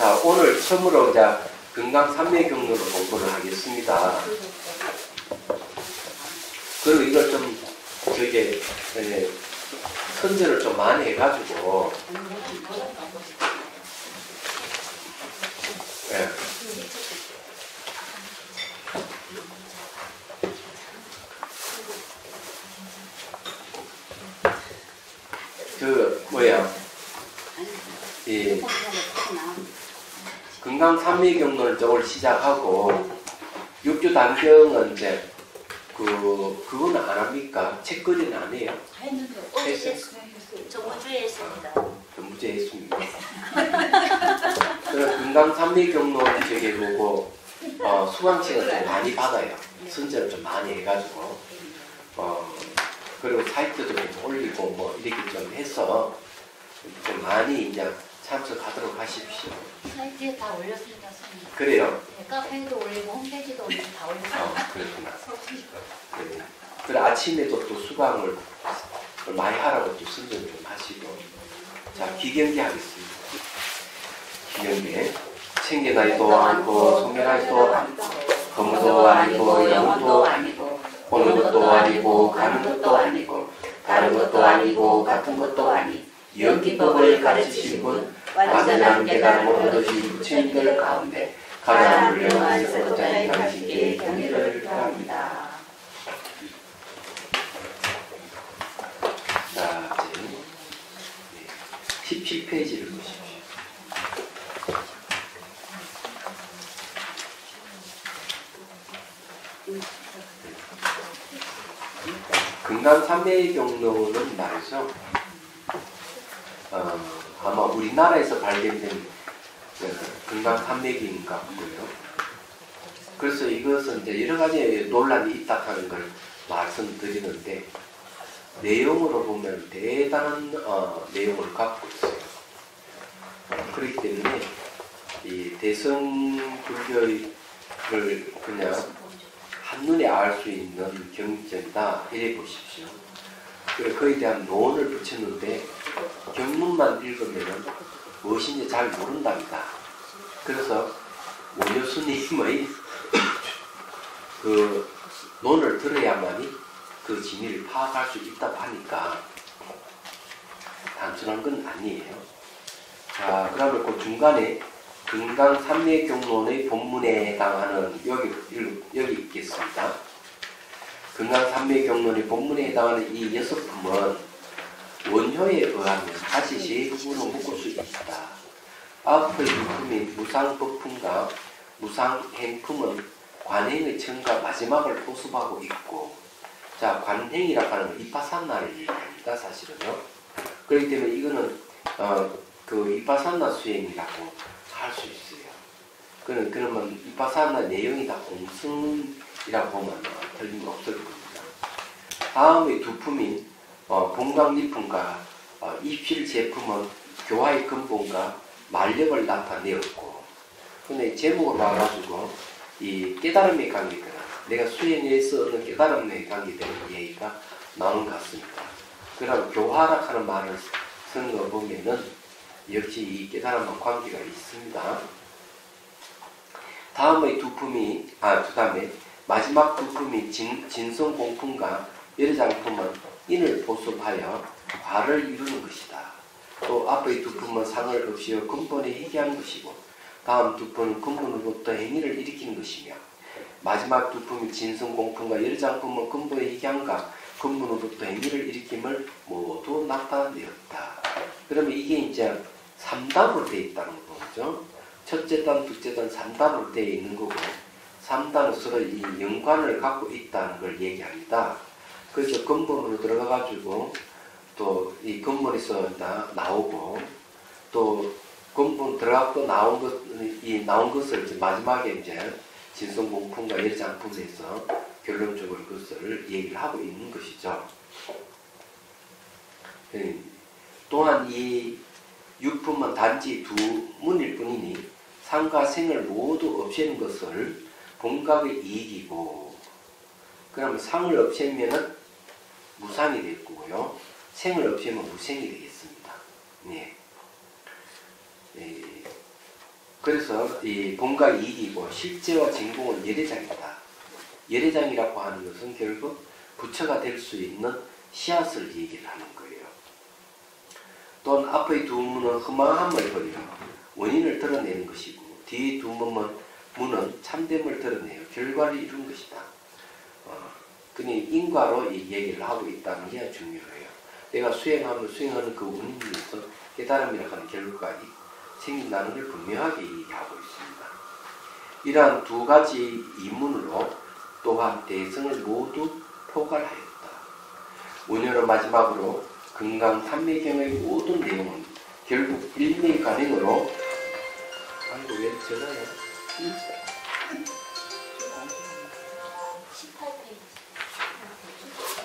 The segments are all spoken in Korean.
자, 오늘 처음으로 이제 금강산맥경로를 공부를 하겠습니다. 그리고 이걸 좀 저게 선전을 좀 많이 해가지고 이 금강산맥경로를 저걸 시작하고 육주 단경은 이제 그거는 안 합니까? 책거리는 안 해요? 했는데 어제 했어요. 정부주에 했습니다. 정부주에 했습니다. 그래서 금강산맥경로는 저게 뭐고 수강생을 좀 많이 받아요. 선전을 좀 많이 해가지고 그리고 사이트도 좀 올리고 뭐 이렇게 좀 해서 좀 많이 이제 참석하도록 하십시오. 사이트에 다 올렸습니다. 선생님. 그래요? 네, 카페에도 올리고 홈페이지도 올리고 다 올렸어요. 그렇구나. 네. 그래 아침에도 또 수강을 많이 하라고 또 선전 좀 하시고. 자, 기경계 하겠습니다. 기경계. 챙겨나이도 아니고 송면나이도 아니고 검도 아니고 영도 아니고 오는 것도 아니고 가는 것도 아니고 다른 것도 아니고 같은 것도 아니 영기법을 가르치신 분 완전한 깨달음을 얻으신 부처님들 가운데 가장 훌륭한 세도자인 당신께 경의를 표합니다. 자, 이제 17페이지를 보십시오. 금강산맥경로는 말이죠. 아마 우리나라에서 발견된 금강산맥인 것 같고요. 그래서 이것은 이제 여러 가지 논란이 있다 하는 걸 말씀드리는데 내용으로 보면 대단한 내용을 갖고 있어요. 그렇기 때문에 이 대성불교를 그냥 한눈에 알 수 있는 경전이다 이래 보십시오. 그리고 그에 대한 논을 붙였는데 경문만 읽으면 무엇인지 잘 모른답니다. 그래서 원효스님의 그 논을 들어야만이 그 진리를 파악할 수 있다고 하니까 단순한 건 아니에요. 자, 그러면 그 중간에 금강산맥경론의 본문에 해당하는 여기 있겠습니다. 금강산맥경론의 본문에 해당하는 이 6품은 원효에 의하면 다시 세 부분으로 묶을 수 있다. 앞의 6품인 무상법품과 무상행품은 관행의 처음과 마지막을 보습하고 있고, 자, 관행이라고 하는 건 이파산나를 얘기합니다. 사실은요. 그렇기 때문에 이거는 그 이파산나 수행이라고 할 수 있어요. 그러면 이파산나 내용이 다 공승이라고 보면 틀림없을 겁니다. 다음의 두 품인 본강리품과 입실 제품은 교화의 근본과 만력을 나타내었고, 근데 제목을 봐가지고 이 깨달음의 관계들, 내가 수행에서 얻는 깨달음의 관계되는 얘기가 나오는 것 같습니다. 그럼 교화라 하는 말을 쓰는 거 보면은 역시 이 깨달음과 관계가 있습니다. 다음의 두 품이, 그다음에 마지막 두 품이 진성공품과 열애장품은 인을 보습하여 화를 이루는 것이다. 또 앞의 두 품은 상을 없이여 근본에 희귀한 것이고, 다음 두 품은 근본으로부터 행위를 일으키는 것이며, 마지막 두 품이 진성공품과 열애장품은 근본에 희귀한가 근본으로부터 행위를 일으킴을 모두 나타내었다. 그러면 이게 이제 3단으로 되어 있다는 거죠. 첫째 단, 둘째 단, 3단으로 되어 있는 거고, 3단은 서로 이 연관을 갖고 있다는 걸 얘기합니다. 그래서 근본으로 들어가가지고 또 이 근본에서 나오고, 또 근본 들어가고 나온 것을 이제 마지막에 이제 진성공품과 열애장품에서 결론적으로 그것을 얘기를 하고 있는 것이죠. 또한 이 육품은 단지 두 문일 뿐이니 상과 생을 모두 없애는 것을 본각의 이익이고, 그러면 상을 없애면은 무상이 될 거고요. 생을 없애면 무생이 되겠습니다. 네. 그래서 이 본과 이익이고 실제와 진공은 열애장이다. 열애장이라고 하는 것은 결국 부처가 될 수 있는 씨앗을 얘기를 하는 거예요. 또한 앞의 두 문은 허망함을 버리라 원인을 드러내는 것이고 뒤의 두 문은 참됨을 드러내어 결과를 이룬 것이다. 그니 인과로 이 얘기를 하고 있다는 게 중요해요. 내가 수행하면 수행하는 그 원인에서 깨달음이라 하는 결과가 생긴다는 걸 분명하게 얘기하고 있습니다. 이러한 두 가지 이문으로 또한 대승을 모두 포괄하였다. 원효는 마지막으로 금강산매경의 모든 내용은 결국 일미간행으로 아이고 왜 전화야? 18페이지.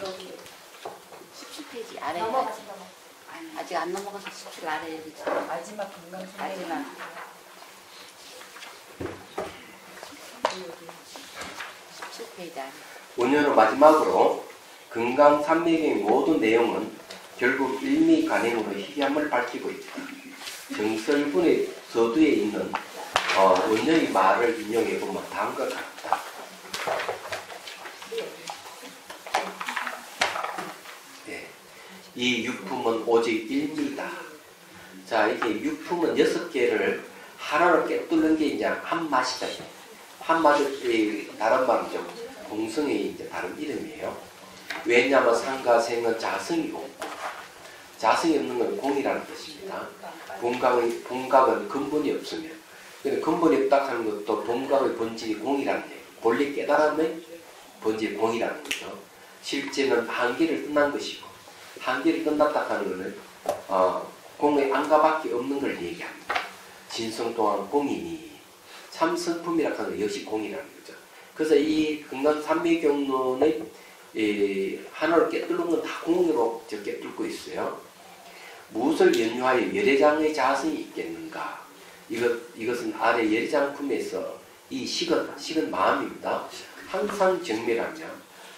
여기 17페이지 아래 넘어가시다. 아직 안 넘어가서 17 아래 여기 있죠. 마지막 건강 마지막 17페이지 아래. 원효는 마지막으로 금강산매경의 모든 내용은 결국 일미간행으로 희귀함을 밝히고 있다. 정설분의 서두에 있는 원효의 말을 인용해보면 다음과 같다. 네. 이 유품은 오직 일미다. 자, 이게 유품은 6개를 하나로 깨뚫는 게 이제 한 맛이다. 한 맛이 다른 말이죠. 공성의 이제 다른 이름이에요. 왜냐하면 상가생은 자성이 없고 자성이 없는 건 공이라는 뜻입니다. 본각은 근본이 없으면 근본이 없다 하는 것도 본각의 본질이 공이라는 얘기예요. 본래 깨달음의 본질이 공이라는 거죠. 실제는 한계를 끝난 것이고 한계를 끝났다 하는 것은 공의 안가밖에 없는 걸 얘기합니다. 진성 또한 공이니 참성품이라 하는 것 역시 공이라는 거죠. 그래서 이 금강산매경론의 하나를 깨뚫는 건 다 공으로 깨뚫고 있어요. 무엇을 연유하여 열애장의 자성이 있겠는가? 이것은 아래 열애장품에서 이 식은 마음입니다. 항상 정밀하며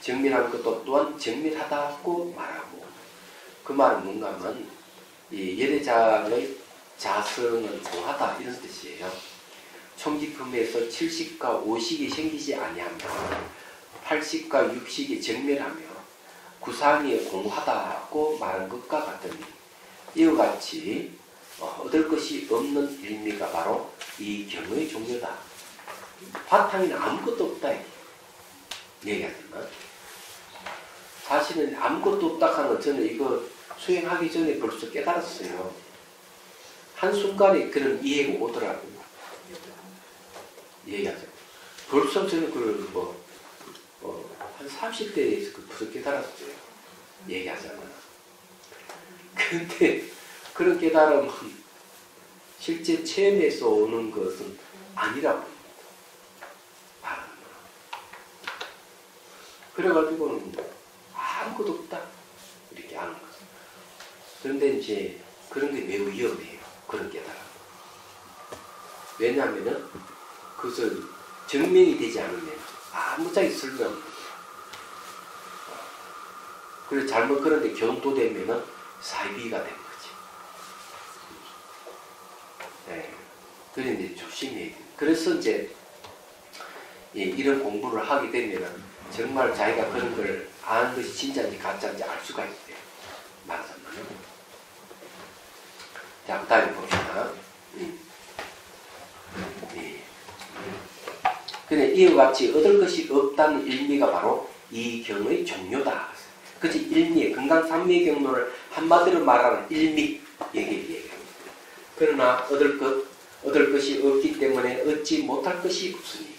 정밀한 것도 또한 정밀하다고 말하고 그 말은 뭔가 하면 이 열애장의 자성은 공하다 이런 뜻이에요. 총기품에서 7식과 5식이 생기지 아니하며 8식과 6식이 정밀하며 구상이 공하다고 말한 것과 같으니 이와 같이 얻을 것이 없는 일미가 바로 이 경의 종료다. 바탕에는 아무것도 없다 얘기하지만 사실은 아무것도 없다 하는 건 저는 이거 수행하기 전에 벌써 깨달았어요. 한순간에 그런 이해가 오더라고요. 얘기하죠. 벌써 저는 한 30대에서 벌써 깨달았어요. 얘기하잖아요. 근데 그런 깨달음은 실제 체험에서 오는 것은 아니라고 말하는 거예요. 그래가지고는 아무것도 없다 이렇게 하는 거죠. 그런데 이제 그런 게 매우 위험해요. 그런 깨달음. 왜냐하면은 그것을 증명이 되지 않으면 아무짝에 쓸모없는 거예요. 그래서 잘못 그런데 경도되면은 사이비가 되는 거지. 네. 그래 이제 조심해야 돼. 그래서 이제 이런 공부를 하게 되면은 정말 자기가 그런 걸 아는 것이 진짜인지 가짜인지 알 수가 있대요. 말하자면. 자, 그 다음에 봅시다. 그래 이와 같이 얻을 것이 없다는 일미가 바로 이 경의 종료다. 그치 일미, 금강산매경론을 한마디로 말하는 일미 얘기합니다. 그러나 얻을 것이 없기 때문에 얻지 못할 것이 없으니.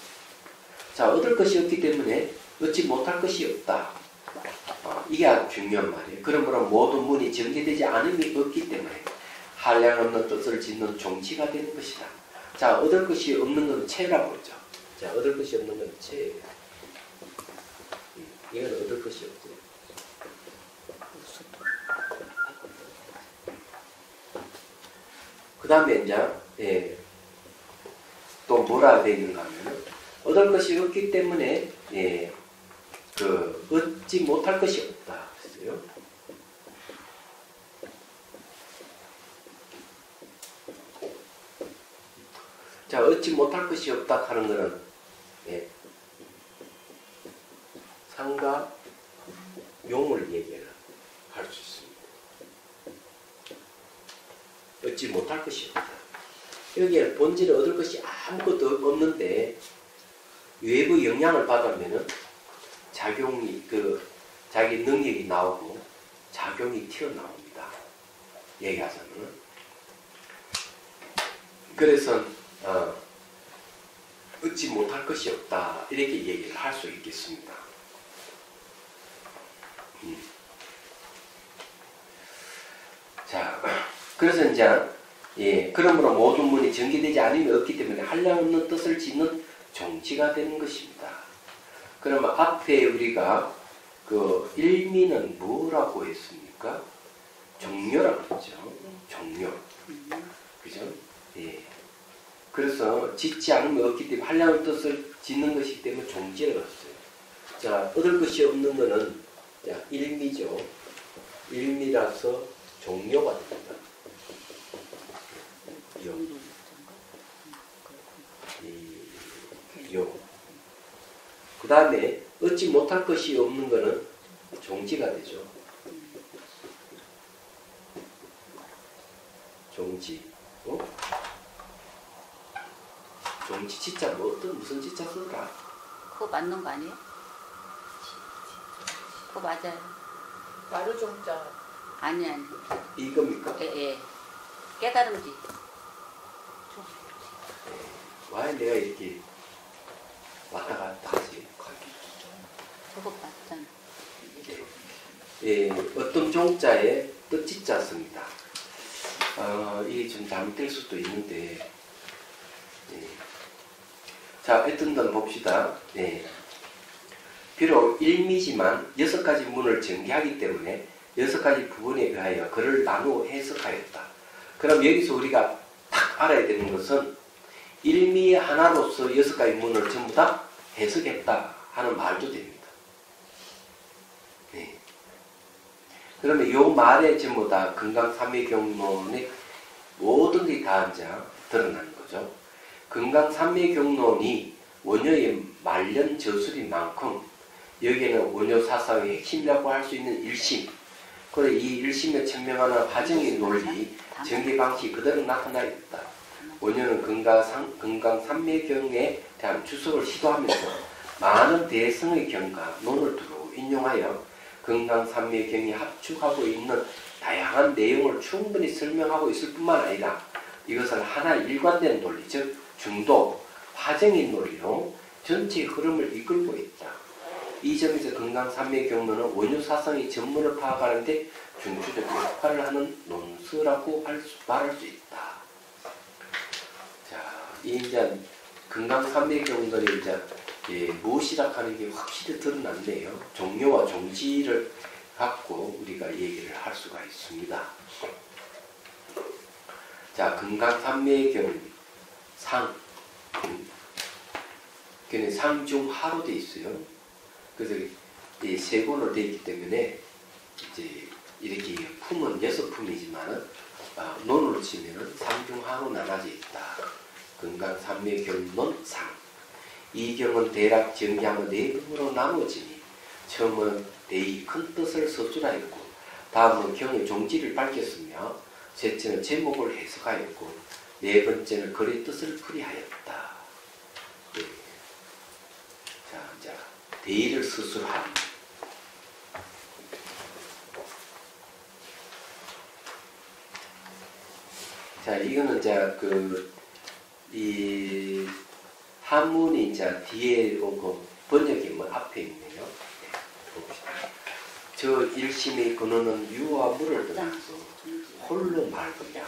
자, 얻을 것이 없기 때문에 얻지 못할 것이 없다. 이게 아주 중요한 말이에요. 그러므로 모든 문이 전개되지 않음이 없기 때문에 한량없는 뜻을 짓는 종치가 되는 것이다. 자, 얻을 것이 없는 건 체라고 그러죠. 자, 얻을 것이 없는 건 체예요. 이건 얻을 것이 없죠. 그 다음에 이제 또 뭐라 되어 있는가 하면 얻을 것이 없기 때문에 얻지 못할 것이 없다. 그랬어요. 자, 얻지 못할 것이 없다 하는 것은 예, 상과 용을 얘기를 할 수 있습니다. 얻지 못할 것이 없다. 여기에 본질을 얻을 것이 아무것도 없는데 외부 영향을 받으면은 작용이 자기 능력이 나오고 작용이 튀어나옵니다. 얘기하자면 그래서 얻지 못할 것이 없다 이렇게 얘기를 할 수 있겠습니다. 자, 그래서 이제 그러므로 모든 문이 전개되지 않으면 없기 때문에 한량없는 뜻을 짓는 종지가 되는 것입니다. 그러면 앞에 우리가 그 일미는 뭐라고 했습니까? 종료라고 했죠. 종료. 그죠? 예. 그래서 짓지 않으면 없기 때문에 한량없는 뜻을 짓는 것이기 때문에 종지를 얻었어요. 자, 얻을 것이 없는 것은 자, 일미죠. 일미라서 종료가 됩니다. 그 다음에 얻지 못할 것이 없는 것은 종지가 되죠. 종지. 종지 진짜 무슨 진짜 쓰더라? 그거 맞는 거 아니에요? 그거 맞아요. 마루종자. 아니. 이겁니까? 예. 깨달음지. 왜 내가 이렇게 왔다 갔다 하지? 그거 맞잖아. 예, 어떤 종자에 뜻짓자 씁니다. 이게 좀 잘못될 수도 있는데, 예. 자, 어떤 건 봅시다. 예. 비록 일미지만 6가지 문을 전개하기 때문에 6가지 부분에 의하여 그를 나누어 해석하였다. 그럼 여기서 우리가 딱 알아야 되는 것은 일미 하나로서 6가지 문을 전부 다 해석했다 하는 말도 됩니다. 네. 그러면 이 말에 전부 다 금강산매경론의 모든 게 다 이제 드러나는 거죠. 금강산매경론이 원효의 말년 저술인 만큼 여기에는 원효 사상의 핵심이라고 할 수 있는 일심, 그리고 이 일심에 천명하는 화정의 논리, 전개 방식이 그대로 나타나 있다. 원효는 금강산매경에 대한 주석을 시도하면서 많은 대성의 경과, 논을 두고 인용하여 금강산매경이 합축하고 있는 다양한 내용을 충분히 설명하고 있을 뿐만 아니라 이것을 하나의 일관된 논리, 즉 중도, 화정의 논리로 전체의 흐름을 이끌고 있다. 이 점에서 금강산매경론은 원효 사상의 전문을 파악하는 데 중추적 역할을 하는 논서라고 말할 수 있다. 자, 이제 금강산매경론이 이제 무엇이라 하는 게 확실히 드러났네요. 종료와 종지를 갖고 우리가 얘기를 할 수가 있습니다. 자, 금강산매경 상, 그는 상중하로 되어 있어요. 그래서 이 세 권으로 되어 있기 때문에 이제 이렇게 품은 6품이지만은 논으로 치면은 상중하로 나눠져 있다. 금강산매경론 상. 이 경은 대략 정리하면 4부로 나누어지니 처음은 대의 큰 뜻을 서술하였고 다음은 경의 종지를 밝혔으며 셋째는 제목을 해석하였고 네 번째는 글의 뜻을 풀이하였다. 네. 자, 이제 대의를 서술한. 자, 이거는 이제 이 한문이 이제 뒤에 오고 번역이 뭐 앞에 있네요. 네, 봅시다. 저 일심의 근원은 유와 물을 떠나서 홀로 맑으며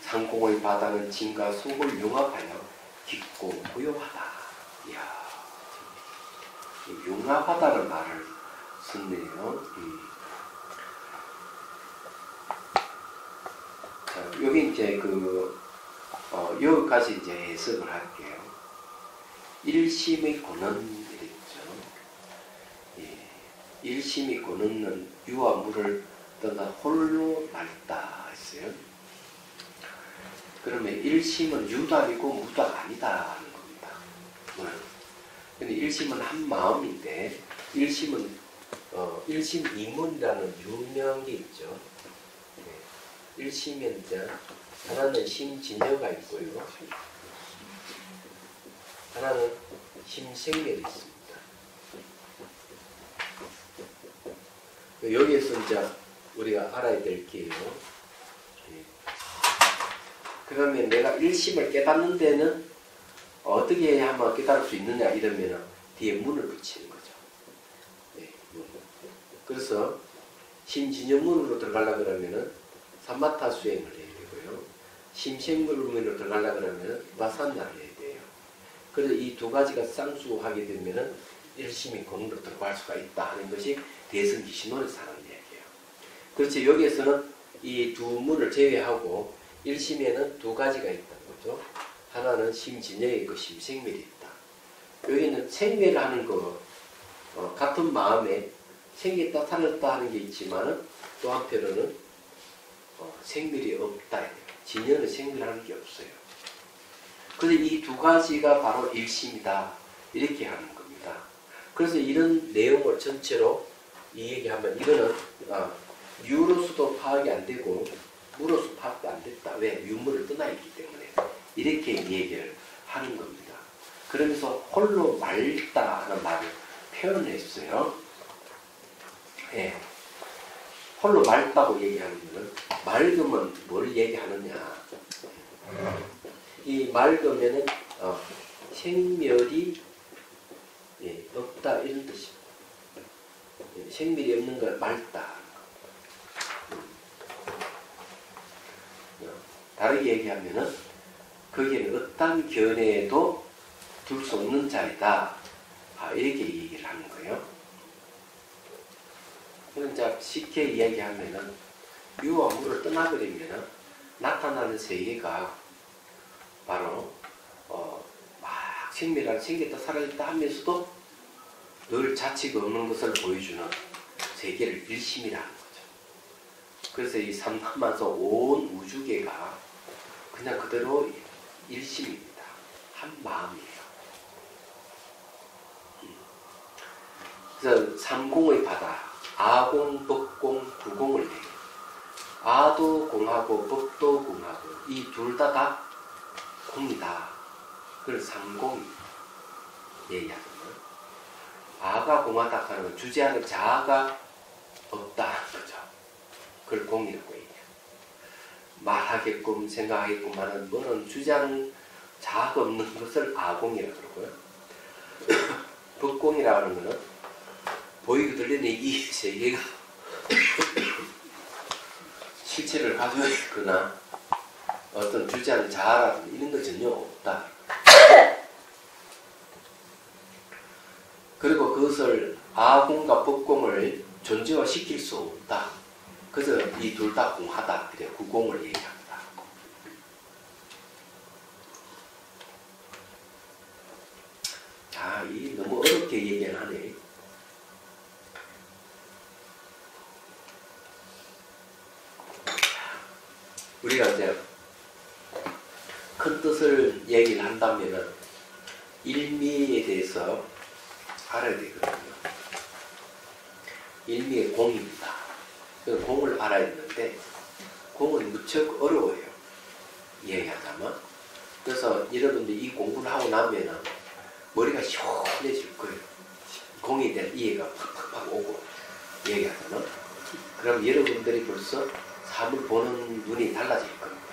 상공의 바다는 진과 속을 융합하여 깊고 고요하다. 이야, 융합하다는 말을 썼네요. 자, 여기 이제 여기까지 이제 해석을 할게요. 일심의 근원 이랬죠. 예. 일심의 근원은 유와 물을 떠나 홀로 맑다 했어요. 그러면 일심은 유도 아니고 무도 아니다 하는 겁니다. 근데 일심은 한 마음인데 일심은 일심이문이라는 유명한 게 있죠. 일심에 이제 하나는 심진여가 있고요. 하나는 심생멸이 있습니다. 여기에서 이제 우리가 알아야 될 게요. 그러면 내가 일심을 깨닫는 데는 어떻게 하면 깨달을 수 있느냐 이러면 뒤에 문을 붙이는 거죠. 네, 문. 그래서 심진여문으로 들어가려고 그러면은 삼마타 수행을 해야 되고요. 심생물문으로 들어가려고 그러면은 마산나를 해야 돼요. 그래서 이 두 가지가 쌍수하게 되면은 일심이 공으로 들어갈 수가 있다 하는 것이 대승기 신론에서 하는 얘기예요. 그렇지 여기에서는 이 두 문을 제외하고 일심에는 두 가지가 있다는 거죠. 하나는 심진여에 있고 심생멸이 있다. 여기는 생멸을 하는 거 같은 마음에 생겼다 살았다 하는 게 있지만 또 한편으로는 생멸이 없다. 진여는 생멸하는 게 없어요. 그래서 이 두 가지가 바로 일심이다. 이렇게 하는 겁니다. 그래서 이런 내용을 전체로 이 얘기하면 이거는 유로서도 파악이 안 되고 무로서 파악도 안 됐다. 왜? 유무를 떠나 있기 때문에 이렇게 얘기를 하는 겁니다. 그러면서 홀로 맑다 하는 말을 표현했어요. 예. 홀로 맑다고 얘기하는 것은 맑으면 뭘 얘기하느냐. 이 맑으면은 생멸이 없다 이런 뜻입니다. 생멸이 없는 걸 맑다. 다르게 얘기하면은 거기에는 어떤 견해에도 둘 수 없는 자이다. 이렇게 얘기를 하는 거예요. 그럼 쉽게 이야기하면은 유와 무를 떠나버리면은 나타나는 세계가 바로 막 생멸한 생겼다 살아있다 하면서도 늘 자치가 없는 것을 보여주는 세계를 일심이라는 거죠. 그래서 이 삼만만서 온 우주계가 그냥 그대로 일심입니다. 한 마음이에요. 그래서 삼공의 바다, 아공, 법공, 구공을 해요. 아도 공하고 법도 공하고 이 둘 다 공이다. 그걸 삼공이 얘기하거든요. 아가 공하다 하는 건 주제하는 자아가 없다 하는 거죠. 그걸 공이라고 얘기해요. 말하겠고 생각하겠고 하는 뭐는 주제하는 자아가 없는 것을 아공이라고 그러고요. 법공이라는 것은 보이고 들리는 이 세계가 실체를 가지고 있거나 어떤 주제하는 자아라든 이런 거 전혀 없다. 그리고 그것을 아공과 법공을 존재화시킬 수 없다. 그래서 이 둘 다 공하다. 그래 구공을 얘기합니다. 자, 이 너무 어렵게 얘기를 하네. 우리가 이제 큰 뜻을 얘기를 한다면은 일미에 대해서 알아야 되거든요. 일미의 공입니다. 그 공을 알아야 되는데 공은 무척 어려워요. 이해하자면. 그래서 여러분들이 이 공부를 하고 나면은 머리가 시원해질 거예요. 공에 대한 이해가 팍팍팍 오고 얘기하자면. 그럼 여러분들이 벌써 삶을 보는 눈이 달라질 겁니다.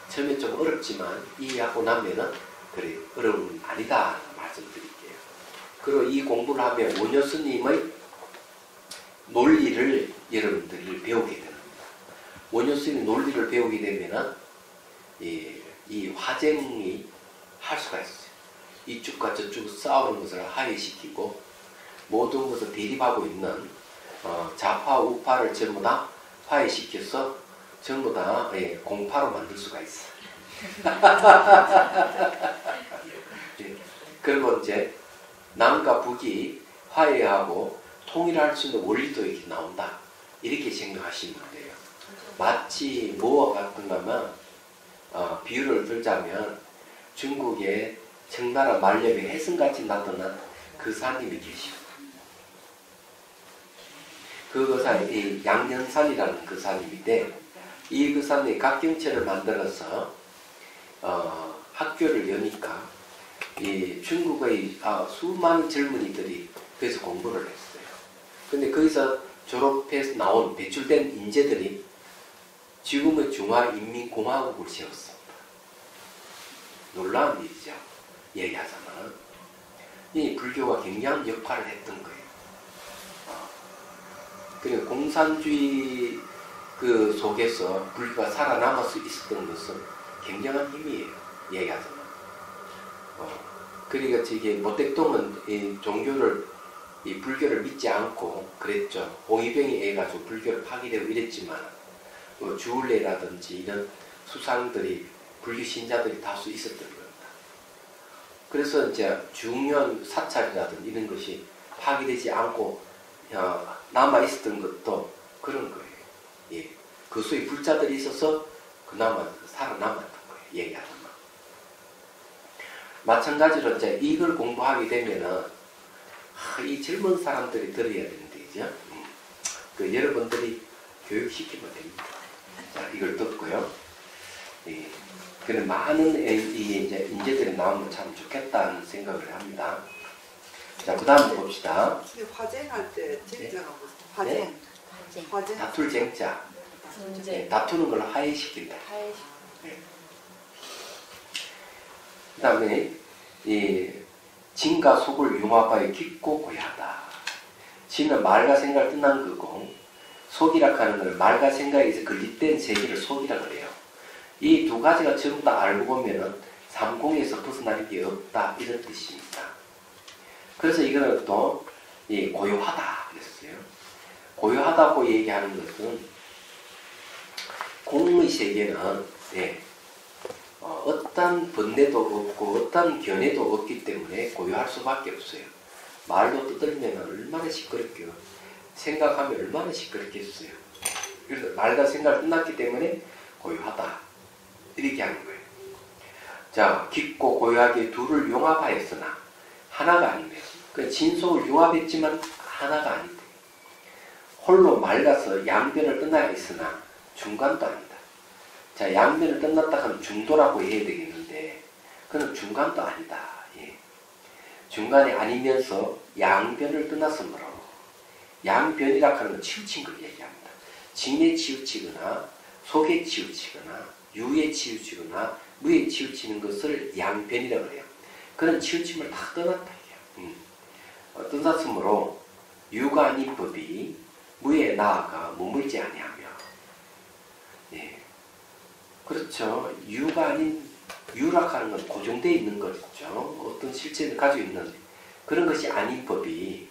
처음에 좀 어렵지만 이해하고 나면은 그래 어려운 건 아니다 말씀드릴게요. 그리고 이 공부를 하면 원효 스님의 논리를 여러분들이 배우게 됩니다. 원효 스님의 논리를 배우게 되면은 이 화쟁이 할 수가 있어요. 이쪽과 저쪽 싸우는 것을 하회시키고 모든 것을 대립하고 있는 좌파 우파를 전부 다 화해시켜서 전부 다 공파로 만들 수가 있어. 그리고 이제 남과 북이 화해하고 통일할 수 있는 원리도 이렇게 나온다. 이렇게 생각하시면 돼요. 마치 뭐와 같은가면 비유를 들자면 중국의 청나라 말년에 해성같이 나타난 그 산님이 계시고 그 산이 양년산이라는 그 산임인데 이 그 산이 각경채를 만들어서 학교를 여니까 이 중국의 수많은 젊은이들이 그래서 공부를 했어요. 근데 거기서 졸업해서 나온 배출된 인재들이 지금의 중화인민공화국을 세웠습니다. 놀라운 일이죠. 얘기하자면 이 불교가 굉장한 역할을 했던 거예요. 그러니까 공산주의 그 속에서 불교가 살아남을 수 있었던 것은 굉장한 힘이에요. 얘기하자면. 그러니까 이게 모택동은 이 종교를 이 불교를 믿지 않고 그랬죠. 홍위병에 의해 가지고 불교를 파기되고 이랬지만 주울레라든지 이런 수상들이 불교 신자들이 다수 있었던 겁니다. 그래서 이제 중요한 사찰이라든지 이런 것이 파기되지 않고 남아 있었던 것도 그런 거예요. 예. 그 수의 불자들이 있어서 그나마 살아남았던 거예요. 얘기하자면. 마찬가지로 이제 이걸 공부하게 되면은 이 젊은 사람들이 들어야 되는데, 그죠? 그 여러분들이 교육시키면 됩니다. 자, 이걸 듣고요. 예. 그런 많은 이제 인재들이 나오면 참 좋겠다는 생각을 합니다. 자, 그 다음 봅시다. 화쟁할 때 쟁자가 무슨 네. 화쟁. 다툴 쟁자. 네, 다투는 걸 화해시킨다. 네. 그 다음에 이 진과 속을 융합하여 깊고 고야하다. 진은 말과 생각을 뜻난 거고 속이라 하는 걸 말과 생각에서 건립된 세계를 속이라 그래요. 이 두 가지가 전부 다 알고 보면은 삼공에서 벗어나는 게 없다 이런 뜻입니다. 그래서 이거는 또 고요하다 그랬어요. 고요하다고 얘기하는 것은 공의 세계는 어떤 번뇌도 없고 어떤 견해도 없기 때문에 고요할 수밖에 없어요. 말로 떠들면 얼마나 시끄럽게요. 생각하면 얼마나 시끄럽겠어요. 그래서 말과 생각을 끝났기 때문에 고요하다 이렇게 하는 거예요. 자, 깊고 고요하게 둘을 융합하였으나 하나가 아니며 그 진속을 융합했지만 하나가 아니다. 홀로 맑아서 양변을 떠나야 있으나 중간도 아니다. 자, 양변을 떠났다 하면 중도라고 해야 되겠는데 그는 중간도 아니다. 예. 중간이 아니면서 양변을 떠났으므로 양변이라 하는 건 치우친 걸 얘기합니다. 진에 치우치거나 속에 치우치거나 유에 치우치거나 무에 치우치는 것을 양변이라고 해요. 그런 치우침을 다 떠났다. 떠났으므로 유가 아닌 법이 무에 나아가 머물지 아니하며 예. 그렇죠. 유가 아닌 유락하는 건 고정되어 있는 거죠. 어떤 실체를 가지고 있는 그런 것이 아닌 법이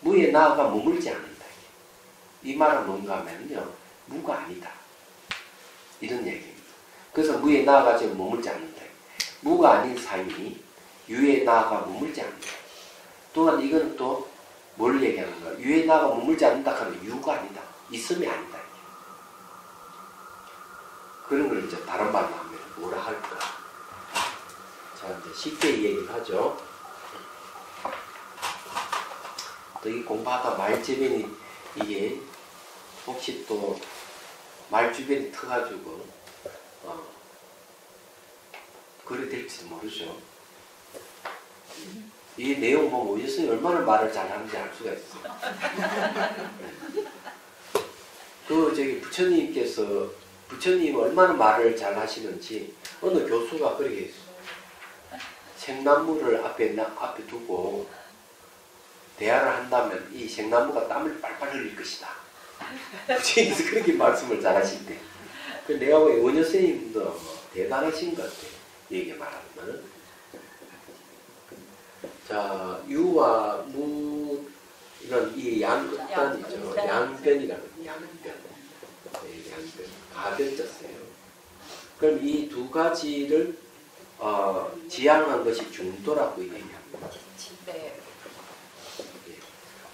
무에 나아가 머물지 않는다. 이 말은 뭔가 하면요. 무가 아니다. 이런 얘기입니다. 그래서 무에 나아가지 머물지 않는다. 무가 아닌 삶이 유에 나아가 머물지 않는다. 또한 이거는 또 뭘 얘기하는가? 유에 나아가 머물지 않는다 하면 유가 아니다. 있음이 아니다. 그런 걸 이제 다른 말로 하면 뭐라 할까? 자, 이제 쉽게 얘기를 하죠. 또 이 공부하다 말주변이 이게 혹시 또 말주변이 터가지고 그래 될지도 모르죠. 이 내용 보면 오셨으니 얼마나 말을 잘하는지 알 수가 있어요. 부처님 얼마나 말을 잘 하시는지 어느 교수가 그렇게 생나무를 앞에 두고 대화를 한다면 이 생나무가 땀을 빨빨 흘릴 것이다. 부처님께서 그렇게 말씀을 잘 하실 때. 내가 보기엔 원효 선생님도 대단하신 것 같아요. 얘기 말하면. 자, 유와 무 이런 이 양극단이죠. 양변이라는 양변. 양변. 가변졌어요. 그럼 이 두 가지를 지향한 것이 중도라고 얘기합니다. 네.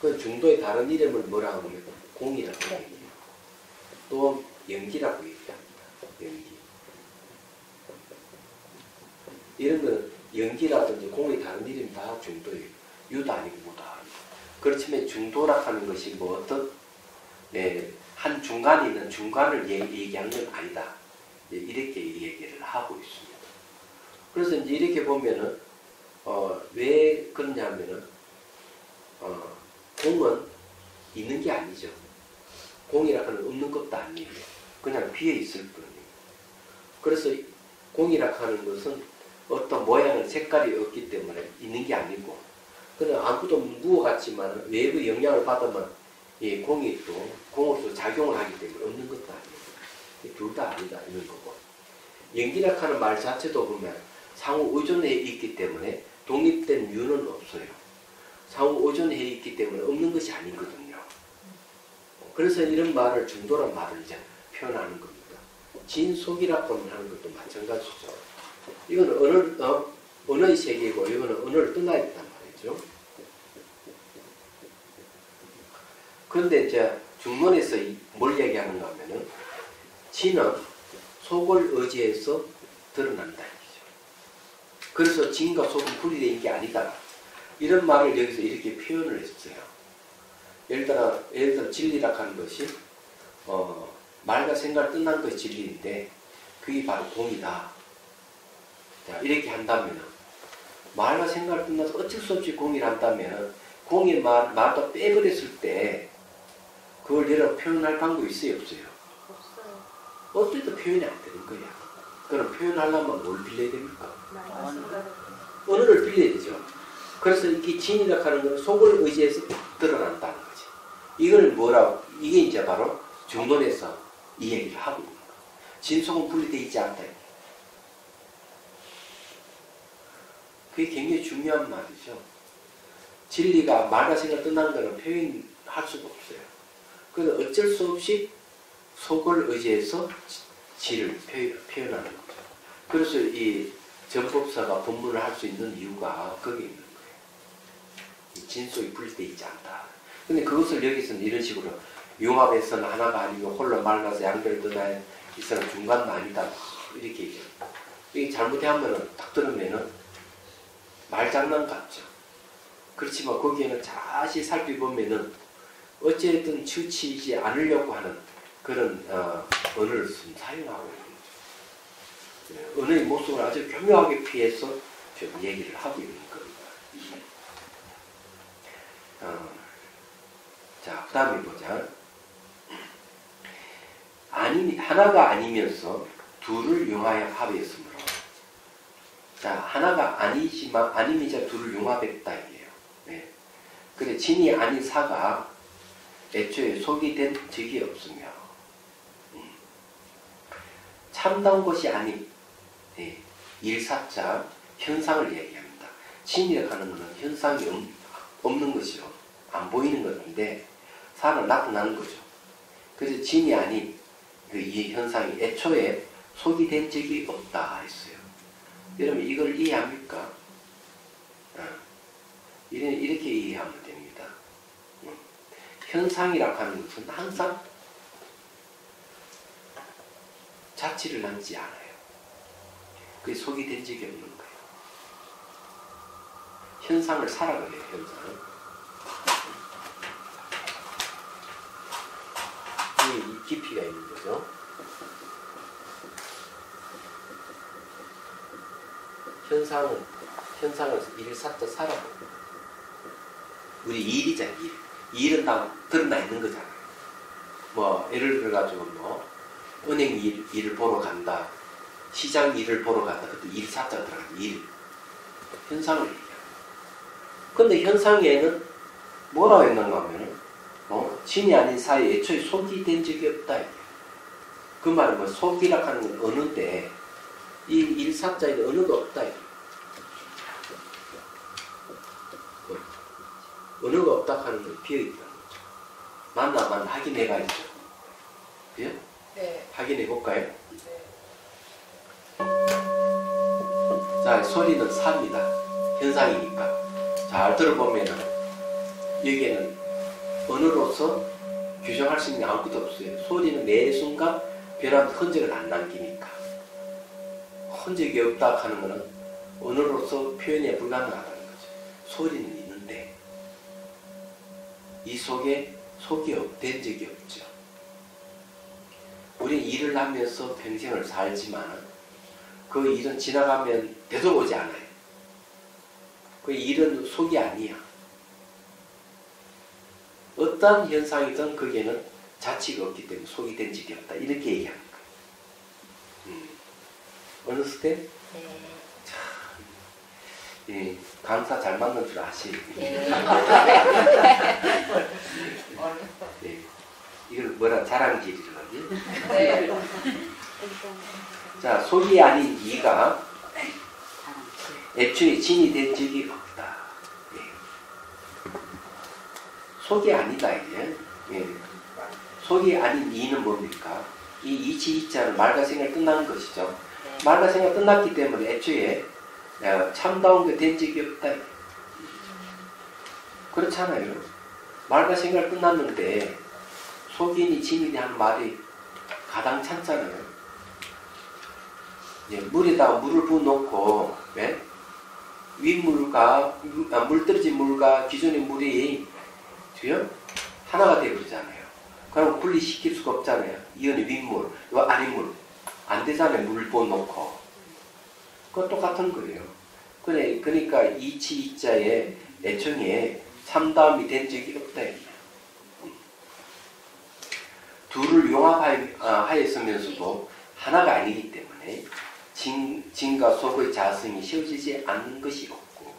그 중도의 다른 이름을 뭐라고 하면 공이라고 얘기해요. 또 연기라고 얘기합니다. 연기. 이런 거는 연기라든지 공이 다른 일이면 다 중도예요. 유도 아니고 무도 아니고. 그렇지만 중도라 하는 것이 뭐 어떤 한 중간이 있는 중간을 얘기하는 건 아니다. 이렇게 얘기를 하고 있습니다. 그래서 이제 이렇게 보면은 왜 그러냐면은 공은 있는 게 아니죠. 공이라 하는 없는 것도 아니에요. 그냥 비어 있을 뿐이에요. 그래서 공이라 하는 것은 어떤 모양을 색깔이 없기 때문에 있는 게 아니고 그냥 아무것도 무어 같지만 외부 영향을 받으면 이 공이 또 공으로서 작용을 하기 때문에 없는 것도 아니에요. 둘 다 아니다 이런 거고. 연기라 하는 말 자체도 보면 상호 의존해 있기 때문에 독립된 유는 없어요. 상호 의존해 있기 때문에 없는 것이 아니거든요. 그래서 이런 말을 중도란 말을 이제 표현하는 겁니다. 진속이라고 하는 것도 마찬가지죠. 이건 언어의 세계이고 이거는 언어를 떠나 있단 말이죠. 그런데 이제 중문에서 뭘 얘기하는가 하면은 진은 속을 의지해서 드러난다. 그래서 진과 속은 분리되어 있는 게 아니다. 이런 말을 여기서 이렇게 표현을 했어요. 예를 들어 진리라 하는 것이 말과 생각을 떠난 것이 진리인데 그게 바로 공이다. 자, 이렇게 한다면 말과 생각을 떠나서 어쩔 수 없이 공이라 한다면 공의 말도 빼버렸을 때 그걸 여러 표현할 방법이 있어요? 없어요? 없어요. 어때도 표현이 안 되는 거야. 그럼 표현하려면 뭘 빌려야 됩니까? 언어를 빌려야 되죠. 그래서 이게 진이라 하는 건 속을 의지해서 드러난다는 거지. 이걸 뭐라고? 이게 이제 바로 중론에서 이 얘기를 하고 있는 거야. 진속은 분리되어 있지 않다. 그게 굉장히 중요한 말이죠. 진리가 말과 생각을 떠난 거는 표현할 수가 없어요. 그래서 어쩔 수 없이 속을 의지해서 진을 표현하는 거죠. 그래서 이 전법사가 본문을 할 수 있는 이유가 거기에 있는 거예요. 진속이 분리되어 있지 않다. 근데 그것을 여기서는 이런 식으로 융합에서는 하나가 아니고 홀로 말라서 양별 떠나야 이 사람 중간도 아니다. 이렇게 얘기합니다. 이게 잘못하면은 딱 들으면은 말장난 같죠. 그렇지만 거기에는 자세히 살펴보면은 어쨌든 치우치지 않으려고 하는 그런 언어를 사용하고 있는 거죠. 언어의 모습을 아주 교묘하게 피해서 좀 얘기를 하고 있는 겁니다. 자, 그 다음에 보자. 하나가 아니면서 둘을 융하여 합했으므로. 자, 하나가 아니지만 아니면서 둘을 융합했다 이게요. 네. 그래 진이 아닌 사가 애초에 속이 된 적이 없으며 참다운 것이 아닌 일사자 현상을 얘기합니다. 진이라고 하는 것은 현상이 없는 것이요. 안 보이는 것인데 사는 나타나는 거죠. 그래서 진이 아닌 이 현상이 애초에 속이 된 적이 없다 했어요. 여러분 이걸 이해합니까? 이렇게 이해하면 됩니다. 현상이라고 하는 것은 항상 자취를 남지 않아요. 그게 속이 된 적이 없는 거예요. 현상을 살아가요, 현상을. 이 깊이가 있는 거죠. 현상을 일을 샀다 살아보고. 우리 일이잖아요, 일. 일은 다 드러나 있는 거잖아요. 뭐, 예를 들어가지고 은행 일을 보러 간다. 시장 일을 보러 간다. 그때 일 샀다 들어가요, 일. 현상을 얘기해요. 근데 현상에는 뭐라고 했는가 하면은, 진이 아닌 사이에 애초에 속이 된 적이 없다. 이게. 그 말은 뭐, 속이라고 하는 건 언어인데, 이 일사자에는 언어가 없다. 이게. 언어가 없다 하는 건 비어있다는 거죠. 만나 확인해봐야죠. 그죠? 네. 확인해볼까요? 네. 자, 소리는 삽니다. 현상이니까. 잘 들어보면은, 여기에는 언어로서 규정할 수 있는 게 아무것도 없어요. 소리는 매 순간 변한 흔적을 안 남기니까. 흔적이 없다 하는 거는 언어로서 표현이 불가능하다는 거죠. 소리는 있는데 이 속에 속이 된 적이 없죠. 우리는 일을 하면서 평생을 살지만 그 일은 지나가면 되돌아오지 않아요. 그 일은 속이 아니야. 어떤 현상이든 거기에는 자치가 없기 때문에 속이 된 적이 없다. 이렇게 얘기하는 거예요. 어느 스텝? 네. 예, 강사 잘 맞는 줄 아시네. 예, 이걸 뭐라 자랑질이라지? 네. 자, 속이 아닌 이가 사람. 애초에 진이 된 적이 없다. 예. 속이 아니다 이제. 예. 속이 아닌 이는 뭡니까? 이 이치 이자는 말과 생각 끝나는 것이죠. 말과 생각 끝났기 때문에 애초에 참다운 게 된 적이 없다. 그렇잖아요. 말과 생각 끝났는데 속이니 진이니 하는 말이 가당찮잖아요. 예, 물에다가 물을 부어놓고 예? 윗물과 물 떨어진 물과 기존의 물이 하나가 되어버리잖아요. 그럼 분리시킬 수가 없잖아요. 이거는 윗물, 이거 아랫물 안 되잖아요. 물을 부어놓고. 그건 똑같은 거예요. 그러니까 이치 이자에 애청에 참다움이 된 적이 없다. 둘을 용합하였으면서도 하나가 아니기 때문에 진과 속의 자성이 세워지지 않는 것이 없고,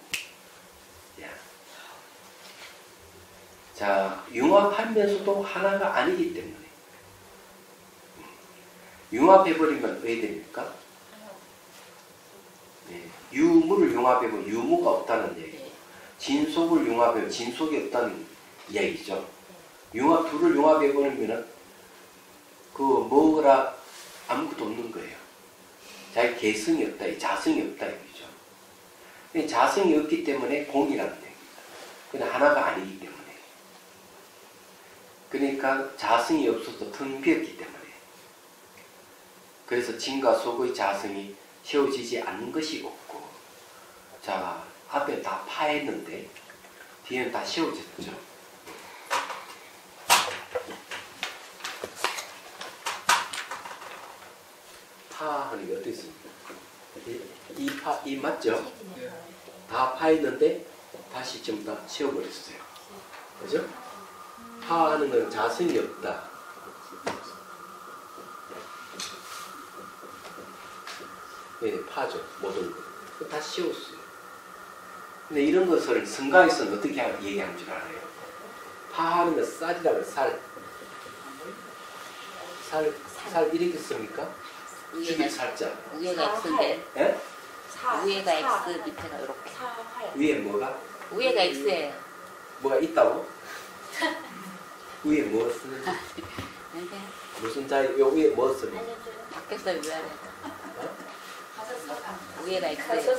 자, 융합하면서도 하나가 아니기 때문에 융합해버리면 어떻게 됩니까? 네, 유무를 융합해보면 유무가 없다는 얘기고, 진속을 융합하면 진속이 없다는 이야기죠. 둘을 융합해버리면 그 뭐라 아무것도 없는 거예요. 자기 개성이 없다, 자성이 없다 이거죠. 자성이 없기 때문에 공이라는 얘기입니다. 그냥 하나가 아니기 때문에. 그러니까 자성이 없어서 텅 비었기 때문에. 그래서 진과 속의 자성이 세워지지 않는 것이 없고, 자, 앞에 다 파했는데 뒤에는 다 세워졌죠. 파하는 게 어떻게 있습니까? 이 맞죠? 다 파했는데 다시 전부 다 세워버렸어요. 그죠? 파하는 건 자성이 없다. 네, 파죠. 모든 거. 다 씌웠어요. 근데 이런 것을 성가에서는 어떻게 얘기하는 줄 알아요? 파하는 건 쌀이라고 쌀. 쌀 이렇게 씁니까? 죽일 살자. 위에가 X인데. 예? 위에가 X, 밑에가 이렇게. 위에 뭐가? 위에가 X예요. 뭐가 있다고? 위에 뭐 쓰는지? 이게 무슨 자리? 요 위에 뭐 쓰는? 바뀌었어 위아래. 어? 위에가 X예요.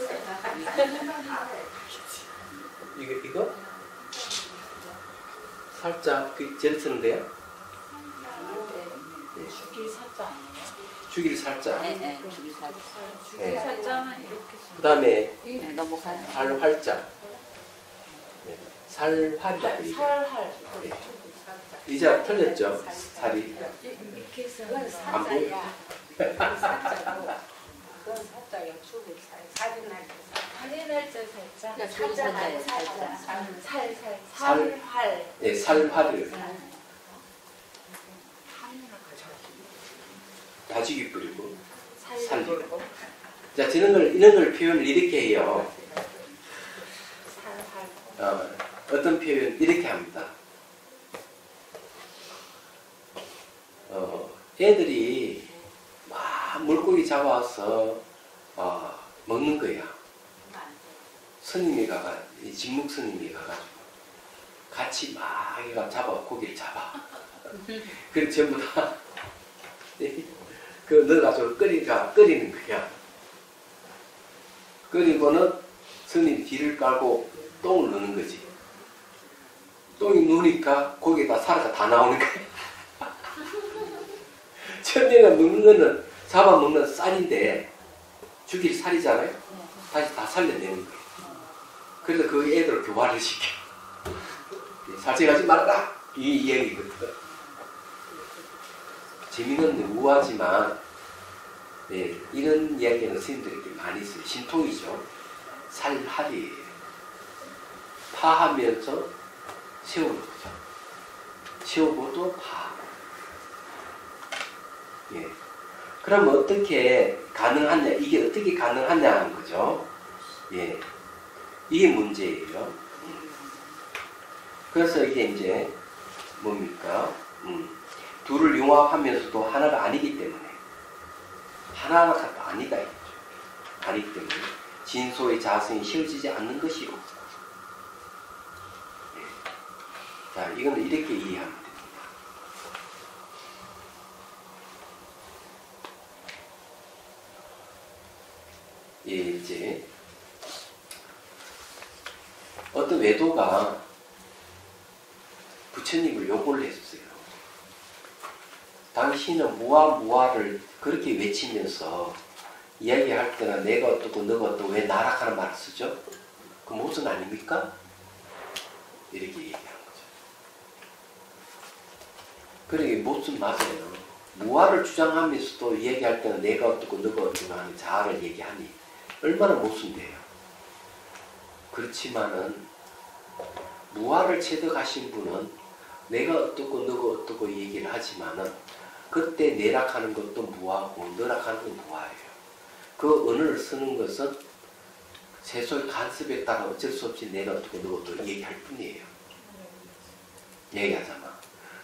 이거? 살짝 그 젤 쓰는데요? 죽일 사자 아니에요? 죽일 살짝. 네, 죽일 살자. 죽일 사자는 이렇게 그 다음에 네, 넘어가요. 살 활자. 네. 살활이다. 살할. 이제 틀렸죠? 살이. 이렇게 쓰는 안 보여? 살인할 때 살자. 그러니까 죽일 살자예요. 살자. 살할. 네, 살활을. 다지기 뿌리고 살리고. 자, 이런 걸 표현을 이렇게 해요. 어떤 표현 이렇게 합니다. 애들이 막 물고기 잡아와서 먹는 거야. 스님이 진묵 스님이 가가지고 같이 막 얘가 고기를 잡아. 그래 전부 다 그 넣어가지고 끓이는 거야. 끓이고는 스님이 뒤를 깔고 똥을 넣는 거지. 똥이 누우니까 고기에다 살아가 다 나오는 거야. 천내가 먹는 거는 잡아먹는 쌀인데 죽일 살이잖아요. 다시 다 살려내는 거예요. 그래서 그 애들을 교화를 시켜. 살생하지 말아라! 이 이야기거든. 재미는 우아하지만, 네, 이런 이야기는 스님들에게 많이 있어요. 신통이죠. 살할이에요. 파하면서 세우는 거죠. 세우고도 파. 예. 그럼 어떻게 가능하냐? 이게 어떻게 가능하냐 하는 거죠. 예. 이게 문제예요. 그래서 이게 이제 뭡니까? 둘을 융합하면서도 하나가 아니기 때문에 하나가 아니다 이거죠. 아니기 때문에 진소의 자성이 씌워지지 않는 것이고. 예. 자, 이거는 이렇게 이해하면 됩니다. 예, 이제 어떤 외도가 부처님을 요구를 했어요. 당신은 무아무아를 그렇게 외치면서 이야기할 때는 내가 어떻고 너가 어떻고 왜 나락하는 말을 쓰죠? 그 무슨 아닙니까? 이렇게 얘기하는 거죠. 그러게 무슨 맞아요. 무아를 주장하면서도 이야기할 때는 내가 어떻고 너가 어떻고 하는 자아를 얘기하니 얼마나 모순돼요. 그렇지만은 무아를 체득하신 분은 내가 어떻고 너가 어떻고 얘기를 하지만은 그때 내락하는 것도 무아고 너락하는 건 무아예요. 그 언어를 쓰는 것은 세속의 간섭에 따라 어쩔 수 없이 내가 어떻고 너가 어떻고 얘기할 뿐이에요. 얘기하자마.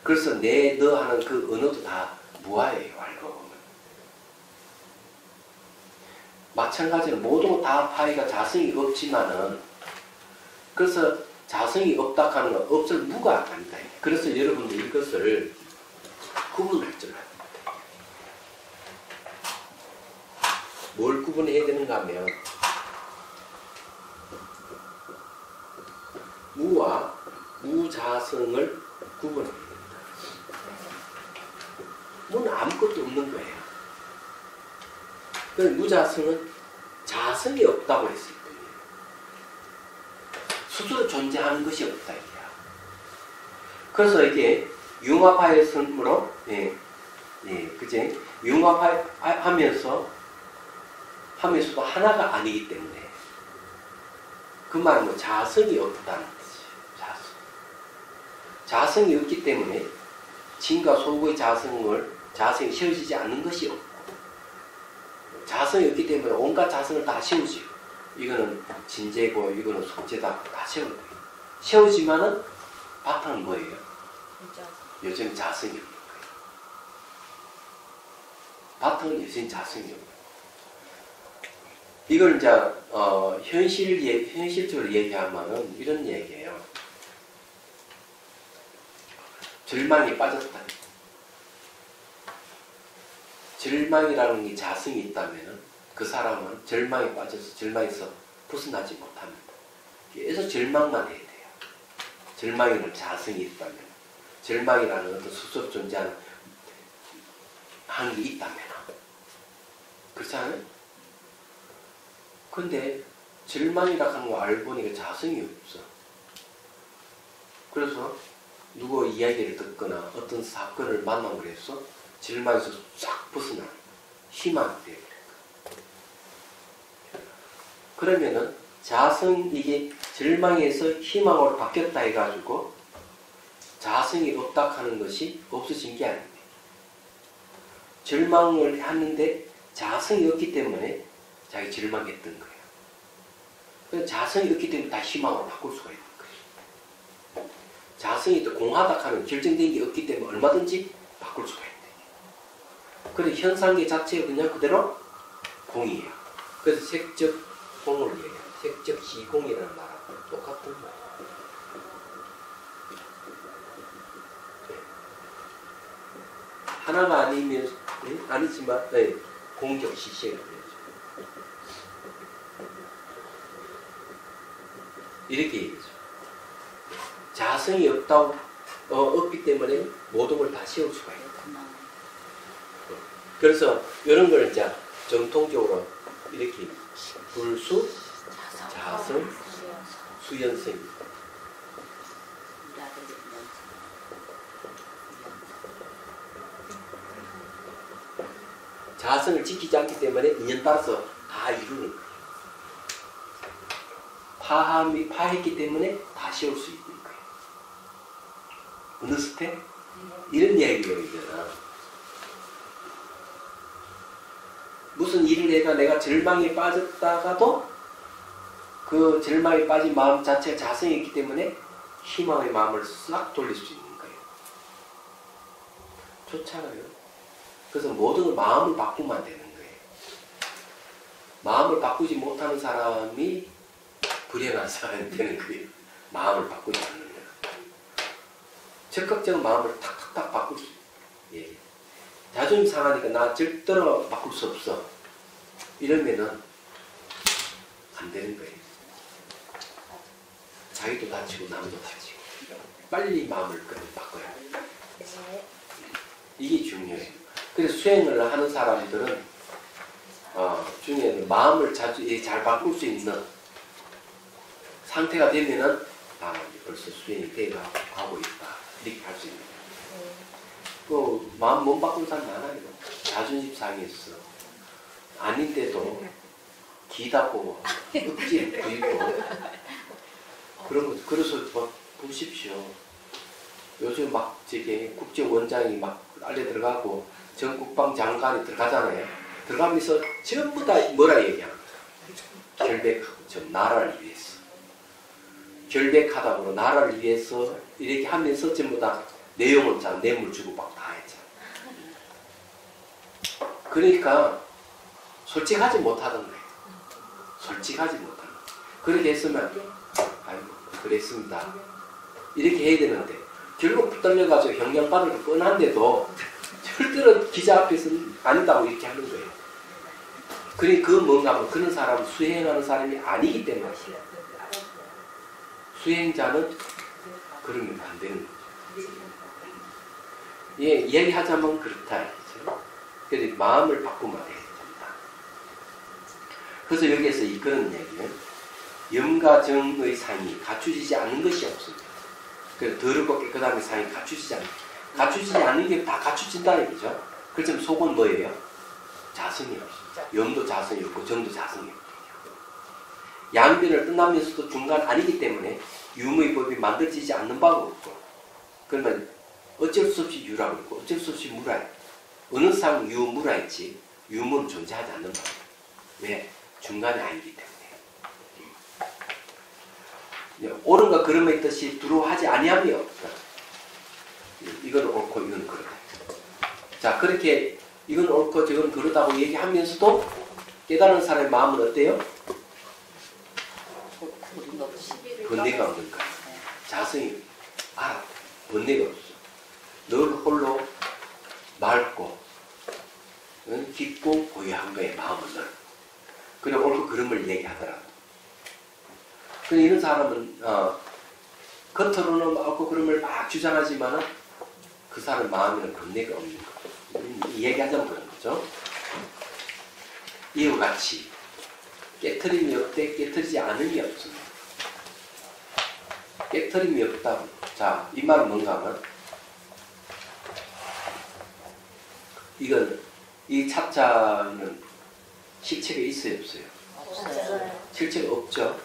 그래서 내, 너 하는 그 언어도 다 무아예요. 알고 보면. 마찬가지로 모두 다 파이가 자성이 없지만은 그래서 자성이 없다 하는 건 없을 무가 아니다. 그래서 여러분들 이것을 구분할 줄 압니다. 뭘 구분해야 되는가 하면 무와 무자성을 구분해야 됩니다. 무는 아무것도 없는 거예요. 그래서 무자성은 자성이 없다고 했을 뿐이에요. 스스로 존재하는 것이 없다 이게야. 그래서 이게 융합하였으므로 그제 융합하면서도 하나가 아니기 때문에 그 말은 뭐 자성이 없다는 뜻이에요. 자성이 없기 때문에 진과 소구의 자성이 세워지지 않는 것이 없고 자성이 없기 때문에 온갖 자성을 다 세우지요. 이거는 진재고 이거는 속재다 다 세우는 거예요. 세우지만은 바탕은 뭐예요? 여전히 자성이 없는 거예요. 바탕은 여전히 자성이 없는 거예요. 이걸 이제 현실적으로 얘기하면은 이런 얘기예요. 절망에 빠졌다. 절망이라는 게 자성이 있다면은 그 사람은 절망에 빠져서 절망에서 벗어나지 못합니다. 계속 절망만 해야 돼요. 절망이라는 자성이 있다면, 절망이라는 어떤 스스로 존재하는 한 게 있다면, 그렇잖아요? 근데 절망이라고 하는 거 알고 보니까 자성이 없어. 그래서 누구 이야기를 듣거나 어떤 사건을 만나고 그래서 절망에서 싹 벗어나는 희망이 돼요. 그러면은 이게 절망에서 희망으로 바뀌었다 해가지고 자성이 없다 하는 것이 없어진 게 아닙니다. 절망을 하는데 자성이 없기 때문에 자기 절망했던 거예요. 그래서 자성이 없기 때문에 다 희망으로 바꿀 수가 있는 거예요. 자성이 또 공하다 하는 결정된 게 없기 때문에 얼마든지 바꿀 수가 있는 거예요. 그래서 현상계 자체가 그냥 그대로 공이에요. 그래서 색적 공을 얘기해요. 색적 시공이라는 말하고 똑같은 거예요. 하나가 아니면 아니지만 공적 시시가 되죠. 이렇게 얘기죠. 자성이 없기 때문에 모든 걸 다 세울 수가 있다. 그래서 이런 걸 이제 정통적으로 이렇게 불수, 자성, 수연생. 우리 아들이 그냥 자성을 지키지 않기 때문에 인연 따라서 다 이루는 거예요. 파했기 때문에 다시 올 수 있는 거예요. 어느 스텝? 이런 이야기예요, 이거는. 무슨 일을 해가 내가 절망에 빠졌다가도 그 절망에 빠진 마음 자체가 자성이 있기 때문에 희망의 마음을 싹 돌릴 수 있는 거예요. 좋잖아요. 그래서 모든 걸 마음을 바꾸면 되는 거예요. 마음을 바꾸지 못하는 사람이 불행한 사람이 되는 거예요. 마음을 바꾸지 않는 거예요. 적극적인 마음을 탁탁탁 바꿀 수 있어요. 예. 자존심 상하니까 나 절대로 바꿀 수 없어. 이러면은 안 되는 거예요. 자기도 다치고 남도 다치고. 빨리 마음을 바꿔야 돼요. 이게 중요해요. 그래서 수행을 하는 사람들은 중에는 마음을 잘 바꿀 수 있는 상태가 되면은 벌써 수행이 되어가고 있다. 이렇게 할 수 있는 거예요. 그 마음 못 바꾼 사람 많아요. 자존심 상했어. 아닌데도 기다고 억지 부리고 그런 거. 그래서 보십시오. 요즘 막 저게 국정원장이 막 알려 들어가고 전 국방장관이 들어가잖아요. 들어가면서 전부 다 뭐라 얘기하는 거예요. 결백하고 전 나라를 위해서. 결백하다고 나라를 위해서 이렇게 하면서 전부 다 내용을 잘 뇌물 주고 막 다 했잖아. 그러니까 솔직하지 못하던 거예요. 솔직하지 못하는 거예요. 그렇게 했으면 아이고 그랬습니다. 이렇게 해야 되는데 결국 붙들려가지고 형량받을 뻔한데도 절대로 기자 앞에서는 아니다고 이렇게 하는 거예요. 그러니 그 뭔가 하면 그런 사람은 수행하는 사람이 아니기 때문에 수행자는 그러면 안 되는 거죠. 예, 이야기하자면 그렇다. 그래서 마음을 바꾸면 됩니다. 그래서 여기에서 그런 이야기는 염과 정의 상이 갖추지지 않는 것이 없습니다. 그래서 더럽고 깨끗한 상이 갖추지지 않는, 갖추지지 않는 게 다 갖추진다는 얘기죠. 그렇지만 속은 뭐예요? 자성이 없습니다. 염도 자성이 없고 정도 자성이 없고. 양변을 끝나면서도 중간 아니기 때문에 유무의 법이 만들어지지 않는 바가 없고, 그러면 어쩔 수 없이 유라고 있고 어쩔 수 없이 무라. 어느 상 유무라 했지 유무는 존재하지 않는 바예요. 왜? 중간이 아니기 때문에. 옳은가 그름에 있듯이 두려워하지 아니함이 없다. 이건 옳고 이건 그르다. 자, 그렇게 이건 옳고 저건 그르다고 얘기하면서도 깨달은 사람의 마음은 어때요? 번뇌가 없는 거야. 자성이 번뇌가 없어. 늘 홀로 맑고 깊고 고요한 거에 마음은 늘. 그래 옳고 그름을 얘기하더라고. 그래 이런 사람은 겉으로는 옳고 그름을 막 주장하지만은 그 사람 마음에는 번뇌가 없는 거. 이야기하자면 그런 거죠. 이와 같이 깨트림이 없되 깨트리지 않음이 없습니다. 깨트림이 없다. 자, 이 말은 뭔가 하면 이건 이 차자는 실체가 있어요, 없어요? 없어요. 실체가 없죠.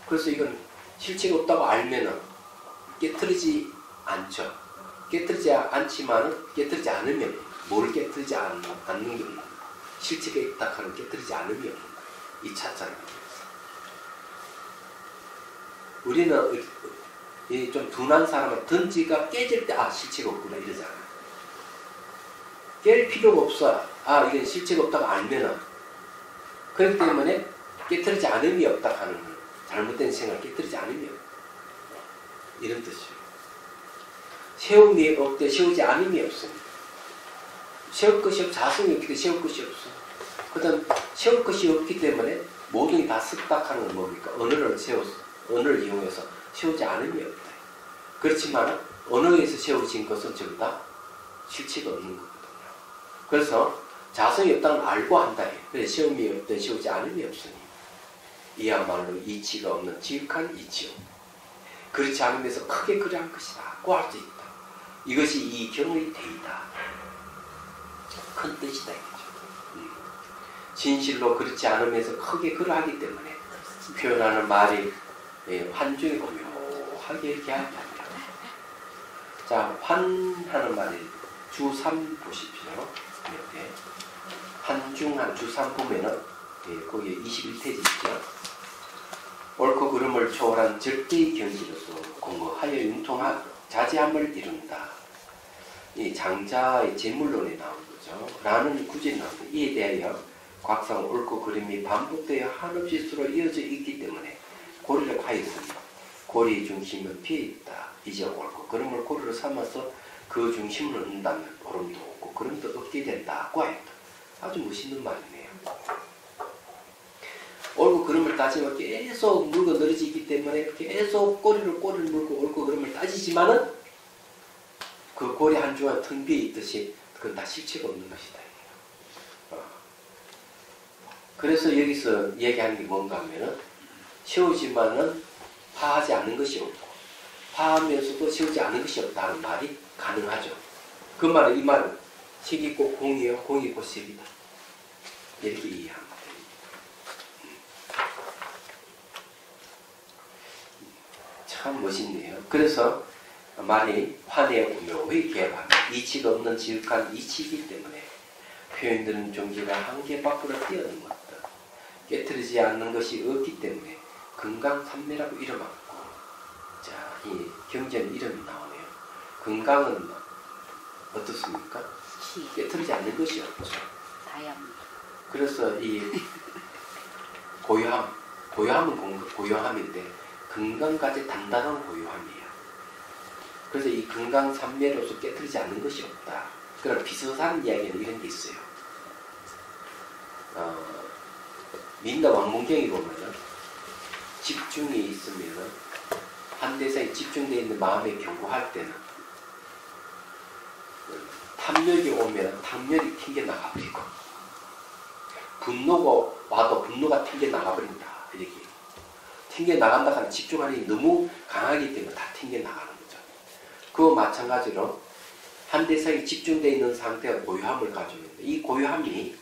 그래서 이건 실체가 없다고 알면은 깨트리지 않죠. 깨트리지 않지만은 깨트리지 않으면 뭘 깨트리지 않는 게 없는 거예요. 실체가 있다 하는 깨트리지 않음이 없는 거예요. 이 차자는. 우리는 좀 둔한 사람은 던지가 깨질 때 실체가 없구나 이러잖아요. 깰 필요가 없어. 이건 실체가 없다고 알면은. 그렇기 때문에 깨트리지 않음이 없다 하는 거예요. 잘못된 생각을 깨트리지 않음이 없다. 이런 뜻이에요. 세움이 없되 세우지 않음이 없습니다. 세울 것이 없고 자성이 없기 때문에 세울 것이 없어. 그다음 세울 것이 없기 때문에 모든 게 다 습닥하는 건 뭡니까? 언어를 이용해서 세우지 않음이 없다. 그렇지만 언어에서 세워진 것은 전부 다 실체가 없는 거거든요. 그래서 자성이 없다는 알고 한다. 그래서 시험이 없든 시오지 않음이 없으니 이야말로 이치가 없는 지극한 이치요. 그렇지 않으면서 크게 그러한 것이다. 고 할 수 있다. 이것이 이 경의 대이다. 큰 뜻이다. 이거죠. 진실로 그렇지 않으면서 크게 그러하기 때문에 표현하는 말이 환중에 오묘하게 이렇게 합니다. 자, 환하는 말이 주3 보십시오. 이렇게 환중한 주3 보면은 거기에 21페이지 있죠. 옳고 그름을 초월한 절대의 경지로서 공허하여 융통한 자제함을 이룬다. 이 장자의 제물론에 나온 거죠. 라는 구절이 나옵니다. 이에 대하여 곽상 옳고 그름이 반복되어 한없이 서로 이어져 있기 때문에 고리를 하였으니 고리의 중심은 피해 있다. 이제 옳고 그름을 고리로 삼아서 그 중심을 얻는다면 옳음도 없고 그름도 얻게 된다고 하였다. 아주 멋있는 말이네요. 옳고 그름을 따지면 계속 물고 늘어지기 때문에 계속 꼬리를 물고 옳고 그름을 따지지만은 그 고리 한 주가 텅 비어 있듯이 그건 다 실체가 없는 것이다. 그래서 여기서 얘기하는 게 뭔가 하면은 세우지만은 파하지 않는 것이 없고 파하면서도 세우지 않는 것이 없다는 말이 가능하죠. 그 말은 이 말은 색이 꼭 공이요, 공이 곧 색이다. 이렇게 이해합니다. 참 멋있네요. 그래서 말이 환의 오묘의 개방, 이치가 없는 지극한 이치이기 때문에 표현되는 종지가 한계 밖으로 뛰어든 것들, 깨트리지 않는 것이 없기 때문에 금강산매라고 이름하고, 자, 이 경전 이름이 나오네요. 금강은 어떻습니까? 깨트리지 않는 것이 없죠. 그래서 이 고요함은 고요함인데 금강까지 단단한 고요함이에요. 그래서 이 금강산매로서 깨트리지 않는 것이 없다. 그런 비슷한 이야기는 이런 게 있어요. 민다 왕문경에 보면은 집중이 있으면은 한 대상에 집중되어 있는 마음에 경고할 때는 탐욕이 오면 탐욕이 튕겨나가버리고 분노가 와도 분노가 튕겨나가버린다. 이렇게 튕겨나간다 하는 집중하는 게 너무 강하기 때문에 다 튕겨나가는 거죠. 그와 마찬가지로 한 대상에 집중되어 있는 상태가 고요함을 가지고 있는데 이 고요함이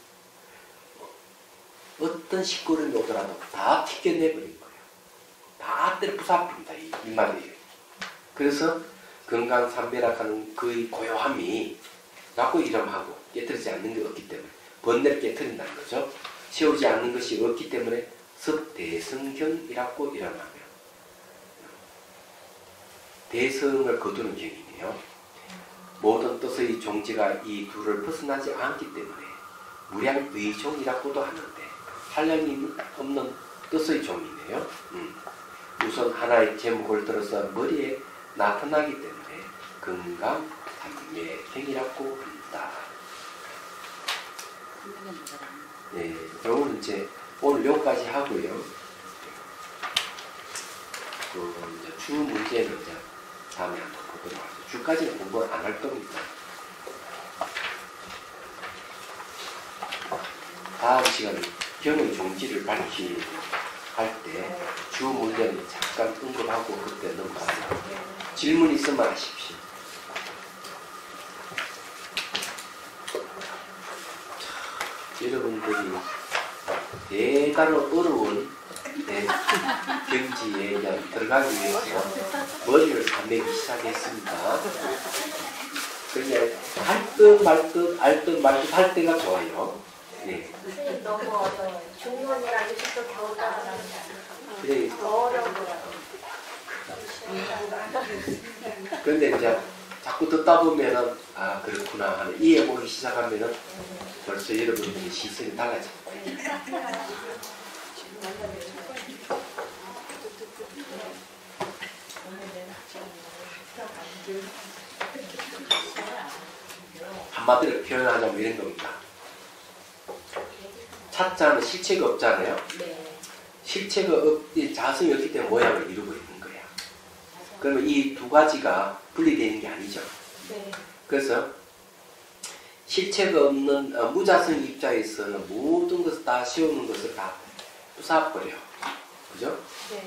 어떤 시끄러움이 오더라도 다 튕겨내버린 거예요. 다 때려 부숴버린다. 이 말이에요. 그래서 금강산매락하는 그 고요함이 라고 이름하고 깨트리지 않는 게 없기 때문에 번뇌를 깨트린다는 거죠. 세우지 않는 것이 없기 때문에 섭대성경이라고 이름하며 대성을 거두는 경이네요. 모든 뜻의 종지가 이 둘을 벗어나지 않기 때문에 무량의종이라고도 하는데 한량이 없는 뜻의 종이네요. 우선 하나의 제목을 들어서 머리에 나타나기 때문에 금강산매경이라고 합니다. 네, 오늘 이제 오늘 여기까지 하고요. 이제 주 문제는 이제 다음에 한번 보도록 하죠. 주까지는 공부 안 할 겁니다. 다음 시간에 경의 종지를 밝히 할 때 주 문제는 잠깐 언급하고 그때 넘어가요. 질문 있으면 하십시오. 여러분들이 대단히 어려운 경지에 들어가기 위해서 머리를 감매기 시작했습니다. 그냥 할 듯 말 듯 알 듯 말 듯 할 때가 좋아요. 네. 선생님 너무 어려워요. 중론이랑 이것도 겨우 따라가는 그래. 어려워요. 그런데 이제 자꾸 듣다 보면은 아 그렇구나 하는 이해해보기 시작하면은 벌써 여러분들의 시선이 달라집니다. 한마디로 표현하자면 이런 겁니다. 차자는 실체가 없잖아요. 네. 실체가 자성이 없기 때문에 모양을 이루고 있는 거예요. 그러면 이 두 가지가 분리되는 게 아니죠. 네. 그래서 실체가 없는 무자성 입자에서는 모든 것을 다 세우는 것을 다 부숴버려. 그죠? 네.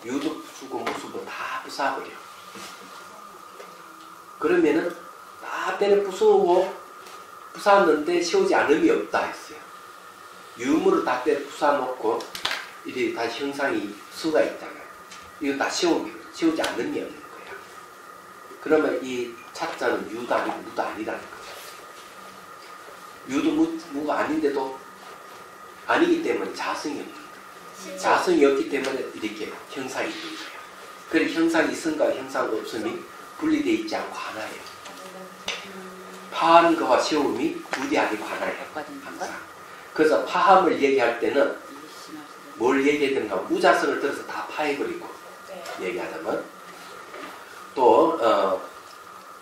유도 주고 무수고 다 부숴버려. 그러면은 다 때려 부수고 부쌌는데 세우지 않음이 없다 했어요. 유물을 다 때려 부숴놓고 이게 다시 형상이 수가 있잖아요. 이거 다 세우지 않음이 없는 거야. 그러면 이 차자는 유도 아니고 무도 아니라는 거죠. 유도 무가 아닌데도 아니기 때문에 자성이 없는 거예요. 자성이 없기 때문에 이렇게 형상이 있는 거예요. 그래 형상이 있음과 형상 없음이 분리되어 있지 않고 하나예요. 파하는 것과 세움이 부대하기 하나예요. 항상. 그래서 파함을 얘기할 때는 뭘 얘기해야 되는가? 무자성을 들어서 다 파해버리고 얘기하자면 또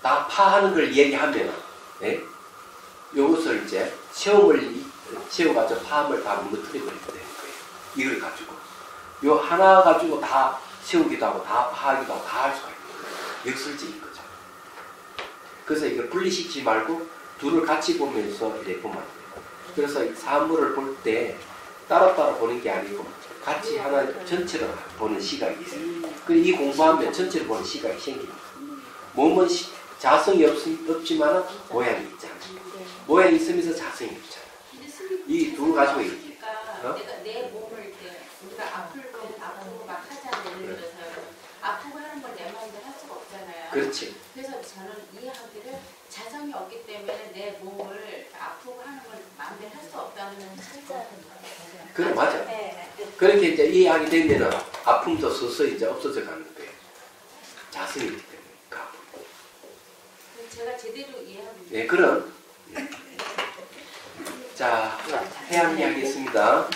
다 파하는 걸 얘기하면 네? 이것을 이제 세워가지고 파함을 다 무너뜨려버리면 되는 거예요. 이걸 가지고 요 하나 가지고 다 세우기도 하고 다 파하기도 하고 다 할 수가 있는 거예요. 역설적인 거죠. 그래서 이걸 분리시키지 말고 둘을 같이 보면서 이렇게 보면 안 돼요. 그래서 사물을 볼 때 따로따로 보는 게 아니고 같이 하나 전체로 보는 시각이 있어요. 그리고 이 공부하면 전체로 보는 시각이 생깁니다. 몸은 자성이 없지만 모양이 있잖아요. 모양이 있으면서 자성이 없잖아요. 이 둘 가지고 있게. 내가 내 몸을 이렇게 우리가 아프고 막 하잖아요. 예를 들어서 아프고 하는 걸 내 마음대로 할 수가 없잖아요. 그렇지. 그래서 저는 이해하기를 자성이 없기 때문에 내 몸을 아프고 하는 걸 마음대로 할 수 없다는 그래 맞아. 네. 그렇게 이제 이해하게 되면은 아픔도 서서히 이제 없어져 가는 거예요. 자성이 있기 때문에 그 아픔. 제가 제대로 이해하고 있어요. 네, 그럼 자 해양 이야기했습니다.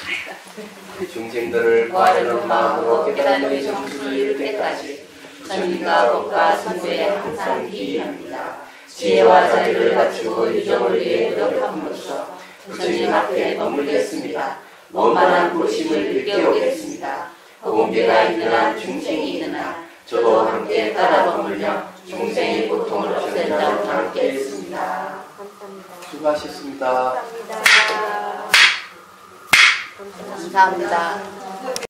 중생들을 바르는 마음으로 깨닫는 정수를 이룰 때까지 선인과 법과 선조에 항상 기입니다. 지혜와 자유를 갖추고 유정을 위해 노력함으로써 부처님 앞에 머물겠습니다. 원만한 고심을 일깨우겠습니다. 공개가 있는 한 중생이 있는 한 저도 함께 따라 머물며 중생의 고통을 없앤다고 함께 했습니다. 수고하셨습니다. 감사합니다. 감사합니다.